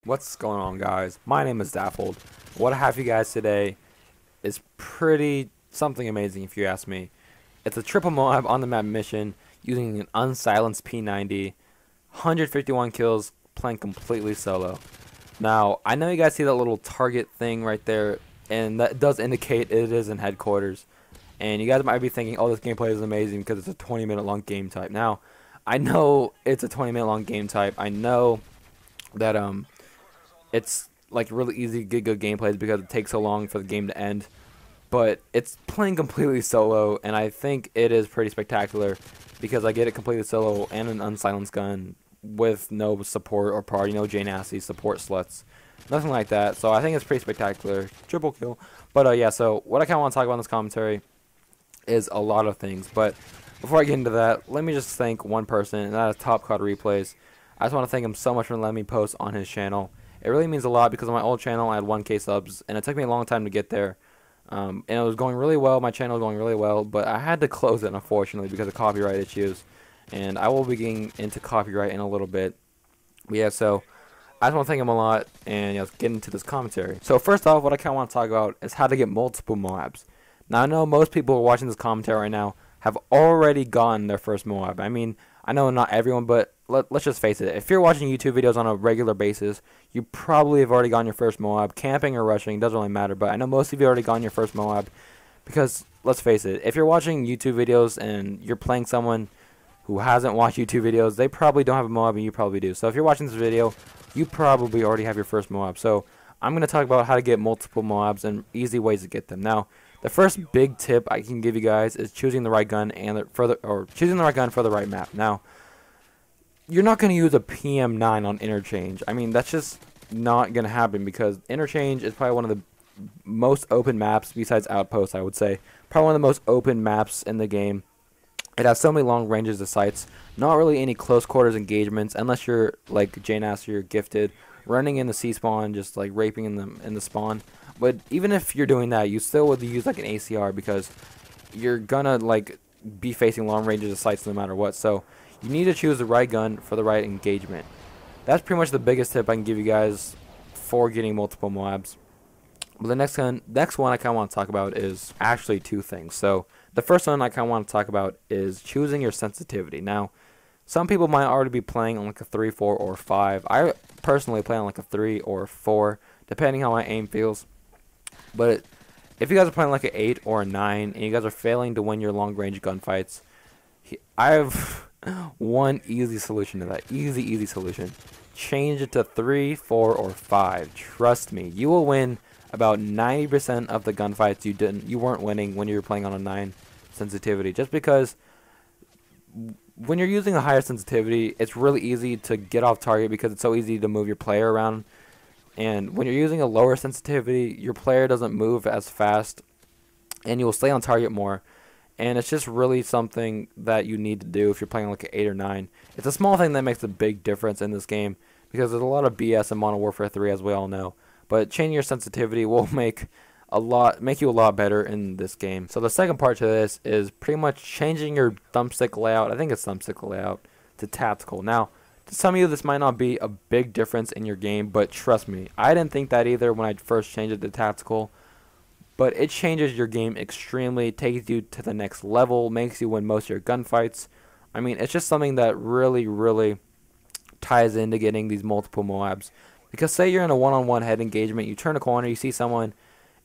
What's going on, guys? My name is Daffold. What I have for you guys today is pretty something amazing, if you ask me. It's a triple MOAB on the map mission using an unsilenced P90, 151 kills, playing completely solo. Now, I know you guys see that little target thing right there, and that does indicate it is in headquarters. And you guys might be thinking, oh, this gameplay is amazing because it's a 20-minute long game type. Now, I know it's a 20-minute long game type. I know that it's like really easy to get good gameplays because it takes so long for the game to end, but it's playing completely solo, and I think it is pretty spectacular because I get it completely solo and an unsilenced gun with no support or party, no J-Nasty support sluts, nothing like that. So I think it's pretty spectacular, triple kill. But yeah, so what I kind of want to talk about in this commentary is a lot of things, but before I get into that, let me just thank one person, and that is Top Card Replays. I just want to thank him so much for letting me post on his channel. It really means a lot because on my old channel I had 1K subs, and it took me a long time to get there. And it was going really well, my channel was going really well, but I had to close it, unfortunately, because of copyright issues. And I will be getting into copyright in a little bit. But yeah, so I just want to thank him a lot, and let's get into this commentary. So first off, what I kind of want to talk about is how to get multiple MOABs. Now, I know most people who are watching this commentary right now have already gotten their first MOAB. I mean, I know not everyone, but let's just face it. If you're watching YouTube videos on a regular basis, you probably have already gotten your first MOAB. Camping or rushing, doesn't really matter, but I know most of you already gotten your first MOAB because, let's face it, if you're watching YouTube videos and you're playing someone who hasn't watched YouTube videos, they probably don't have a MOAB and you probably do. So if you're watching this video, you probably already have your first MOAB. So I'm going to talk about how to get multiple MOABs and easy ways to get them. Now, the first big tip I can give you guys is choosing the right gun choosing the right gun for the right map. Now, you're not going to use a PM9 on Interchange. I mean, that's just not going to happen because Interchange is probably one of the most open maps besides Outpost, I would say. Probably one of the most open maps in the game. It has so many long ranges of sights. Not really any close quarters engagements unless you're like J-Nasty, you're gifted, running in the C-spawn, just like raping in the spawn. But even if you're doing that, you still would use like an ACR because you're gonna like be facing long ranges of sights no matter what. So you need to choose the right gun for the right engagement. That's pretty much the biggest tip I can give you guys for getting multiple MOABs. But the next one I kind of want to talk about is actually two things. So the first one I kind of want to talk about is choosing your sensitivity. Now, some people might already be playing on like a 3, 4, or 5. I personally play on like a 3 or 4, depending how my aim feels. But if you guys are playing like an 8 or a 9, and you guys are failing to win your long-range gunfights, I have one easy solution to that. Easy solution. Change it to 3, 4, or 5. Trust me, you will win about 90% of the gunfights you weren't winning when you were playing on a 9 sensitivity. Just because when you're using a higher sensitivity, it's really easy to get off target because it's so easy to move your player around. And when you're using a lower sensitivity, your player doesn't move as fast, and you will stay on target more. And it's just really something that you need to do if you're playing like an 8 or 9. It's a small thing that makes a big difference in this game because there's a lot of BS in Modern Warfare 3, as we all know. But changing your sensitivity will make you a lot better in this game. So the second part to this is pretty much changing your thumbstick layout. I think it's thumbstick layout to tactical. Now, to some of you, this might not be a big difference in your game, but trust me, I didn't think that either when I first changed it to tactical. But it changes your game extremely, takes you to the next level, makes you win most of your gunfights. I mean, it's just something that really ties into getting these multiple MOABs. Because say you're in a one-on-one head engagement, you turn a corner, you see someone,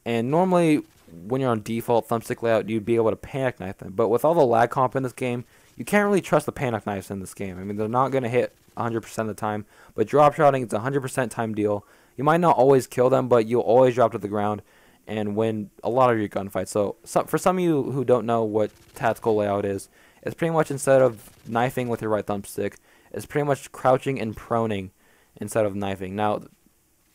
and normally when you're on default thumbstick layout, you'd be able to panic knife them. But with all the lag comp in this game, you can't really trust the panic knives in this game. I mean, they're not going to hit 100% of the time, but drop shotting, it's a 100% time deal. You might not always kill them, but you'll always drop to the ground and win a lot of your gunfights. So for some of you who don't know what tactical layout is, it's pretty much instead of knifing with your right thumbstick, it's pretty much crouching and proning instead of knifing. Now,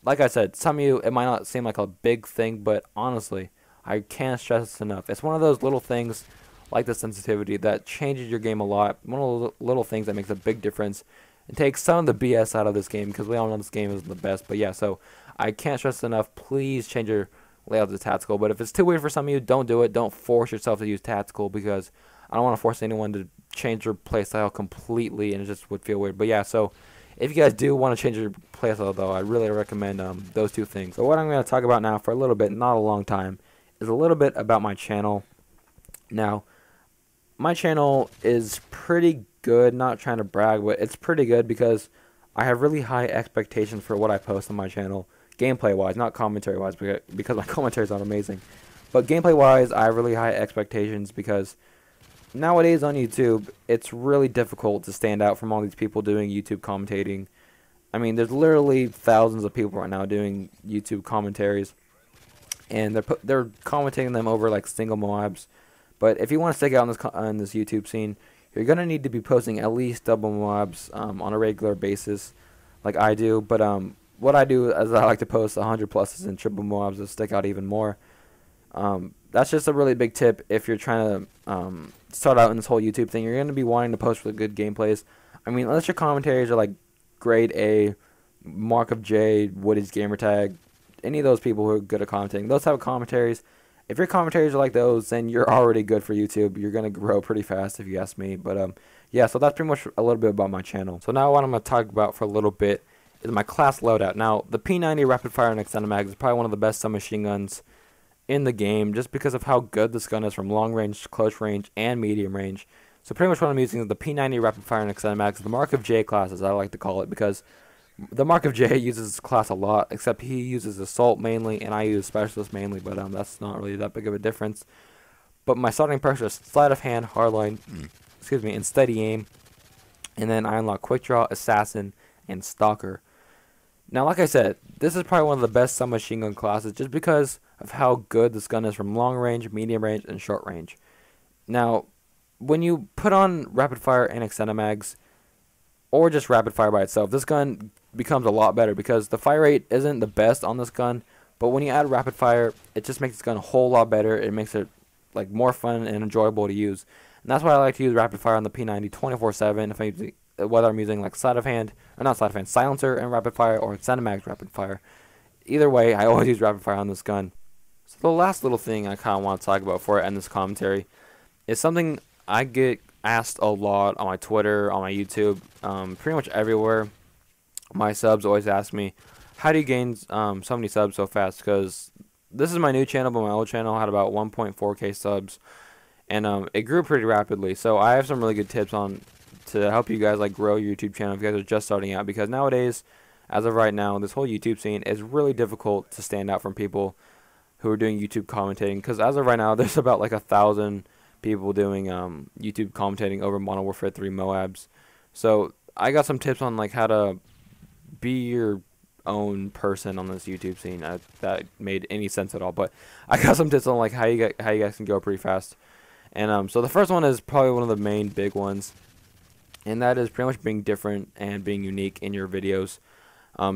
like I said, some of you, it might not seem like a big thing, but honestly, I can't stress this enough. It's one of those little things like the sensitivity that changes your game a lot. One of the little things that makes a big difference and takes some of the BS out of this game because we all know this game isn't the best. But yeah, so I can't stress enough. Please change your layout to tactical. But if it's too weird for some of you, don't do it. Don't force yourself to use tactical because I don't want to force anyone to change their playstyle completely and it just would feel weird. But yeah, so If you guys do want to change your playstyle, though, I really recommend those two things. So what I'm going to talk about now for a little bit, not a long time, is a little bit about my channel. Now, my channel is pretty good, not trying to brag, but it's pretty good because I have really high expectations for what I post on my channel, gameplay-wise, not commentary-wise, because my commentary is not amazing. But gameplay-wise, I have really high expectations because nowadays on YouTube, it's really difficult to stand out from all these people doing YouTube commentating. I mean, there's literally thousands of people right now doing YouTube commentaries, and they're commentating them over like single MOABs. But if you want to stick out on this YouTube scene, you're gonna need to be posting at least double MOABs on a regular basis, like I do. But what I do is I like to post 100 pluses and triple MOABs to stick out even more. That's just a really big tip if you're trying to start out in this whole YouTube thing. You're gonna be wanting to post really good gameplays. I mean, unless your commentaries are like Grade A, Mark of J, Woody's Gamertag, any of those people who are good at commentating, those type of commentaries. If your commentaries are like those, then you're already good for YouTube. You're going to grow pretty fast if you ask me. But yeah, so that's pretty much a little bit about my channel. So now what I'm going to talk about for a little bit is my class loadout. Now, the P90 rapid fire and extended mag is probably one of the best submachine guns in the game just because of how good this gun is from long range, close range, and medium range. So pretty much what I'm using is the P90 rapid fire and extended mag, the Mark of J class, as I like to call it, because the Mark of J uses this class a lot, except he uses assault mainly, and I use specialist mainly, but that's not really that big of a difference. But my starting pressure is sleight of hand, hardline, excuse me, and steady aim, and then I unlock quick draw, assassin, and stalker. Now, like I said, this is probably one of the best submachine gun classes just because of how good this gun is from long range, medium range, and short range. Now, when you put on rapid fire and extended mags, or just rapid fire by itself, this gun becomes a lot better because the fire rate isn't the best on this gun, but when you add rapid fire, it just makes this gun a whole lot better. It makes it like more fun and enjoyable to use, and that's why I like to use rapid fire on the P90 24/7. If I'm using, whether I'm using like sleight of hand or not sleight of hand, silencer and rapid fire, or extended mags rapid fire, either way, I always use rapid fire on this gun. So the last little thing I kind of want to talk about before I end this commentary is something I get asked a lot on my Twitter, on my YouTube, pretty much everywhere. My subs always ask me, how do you gain so many subs so fast? Because this is my new channel, but my old channel had about 1.4k subs, and it grew pretty rapidly. So I have some really good tips on to help you guys like grow your YouTube channel if you guys are just starting out, because nowadays, as of right now, this whole YouTube scene is really difficult to stand out from people who are doing YouTube commentating, because as of right now, there's about like 1,000 people doing YouTube commentating over Modern Warfare 3 MOABs. So I got some tips on like how to be your own person on this YouTube scene. That made any sense at all, but I got some tips on like how you guys can go pretty fast. And so the first one is probably one of the main big ones, and that is pretty much being different and being unique in your videos.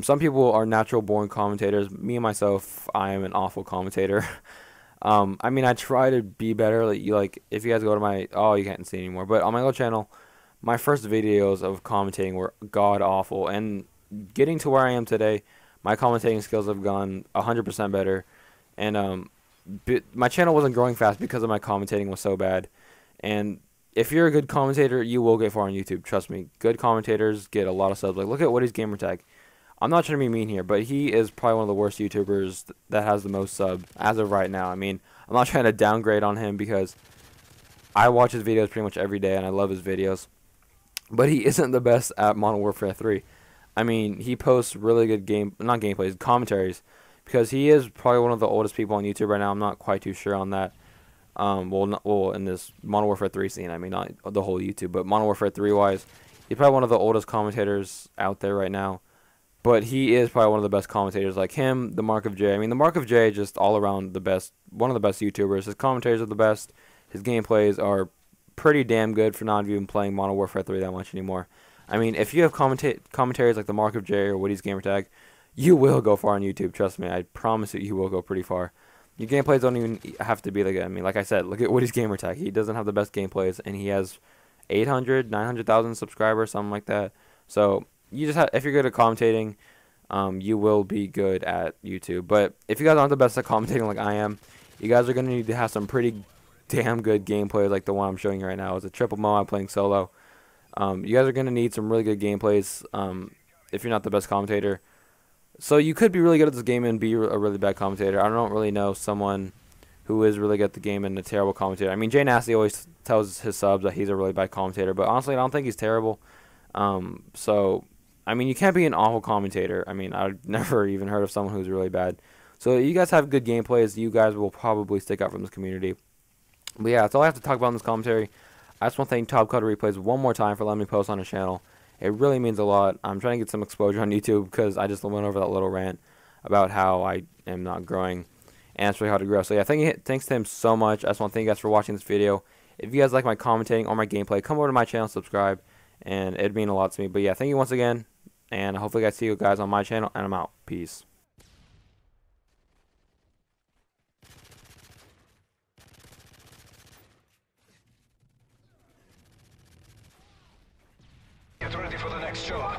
Some people are natural born commentators. Me and myself, I am an awful commentator. I mean, I try to be better. Like if you guys go to my, oh, you can't see anymore, but on my old channel, my first videos of commentating were god awful, and getting to where I am today, my commentating skills have gone 100% better, and my channel wasn't growing fast because of my commentating was so bad. And if you're a good commentator, you will get far on YouTube. Trust me, good commentators get a lot of subs. Like look at Woody's Gamertag. I'm not trying to be mean here, but he is probably one of the worst YouTubers that has the most subs as of right now. I mean, I'm not trying to downgrade on him because I watch his videos pretty much every day and I love his videos, but he isn't the best at Modern Warfare 3. I mean, he posts really good commentaries, because he is probably one of the oldest people on YouTube right now. I'm not quite too sure on that. Well, in this Modern Warfare 3 scene, I mean, not the whole YouTube, but Modern Warfare 3 wise, he's probably one of the oldest commentators out there right now. But he is probably one of the best commentators, like him, the Mark of J. I mean, the Mark of J is just all around the best, one of the best YouTubers. His commentaries are the best. His gameplays are pretty damn good for not even playing Modern Warfare 3 that much anymore. I mean, if you have commentaries like the Mark of J or Woody's Gamertag, you will go far on YouTube. Trust me, I promise you will go pretty far. Your gameplays don't even have to be like, I mean, like I said, look at Woody's Gamertag. He doesn't have the best gameplays, and he has 800, 900,000 subscribers, something like that. So you just have, if you're good at commentating, you will be good at YouTube. But if you guys aren't the best at commentating like I am, you guys are going to need to have some pretty damn good gameplay like the one I'm showing you right now. It's a triple MOAB playing solo. You guys are going to need some really good gameplays. if you're not the best commentator. So you could be really good at this game and be a really bad commentator. I don't really know someone who is really good at the game and a terrible commentator. I mean, Jay Nasty always tells his subs that he's a really bad commentator, but honestly, I don't think he's terrible. So, I mean, you can't be an awful commentator. I mean, I've never even heard of someone who's really bad. So you guys have good gameplays. You guys will probably stick out from this community. But yeah, that's all I have to talk about in this commentary. I just want to thank Top Cutter Replays one more time for letting me post on his channel. It really means a lot. I'm trying to get some exposure on YouTube because I just went over that little rant about how I am not growing, and it's really hard to grow. So yeah, thanks to him so much. I just want to thank you guys for watching this video. If you guys like my commentating or my gameplay, come over to my channel, subscribe, and it'd mean a lot to me. But yeah, thank you once again, and hopefully I see you guys on my channel, and I'm out. Peace. Get ready for the next job.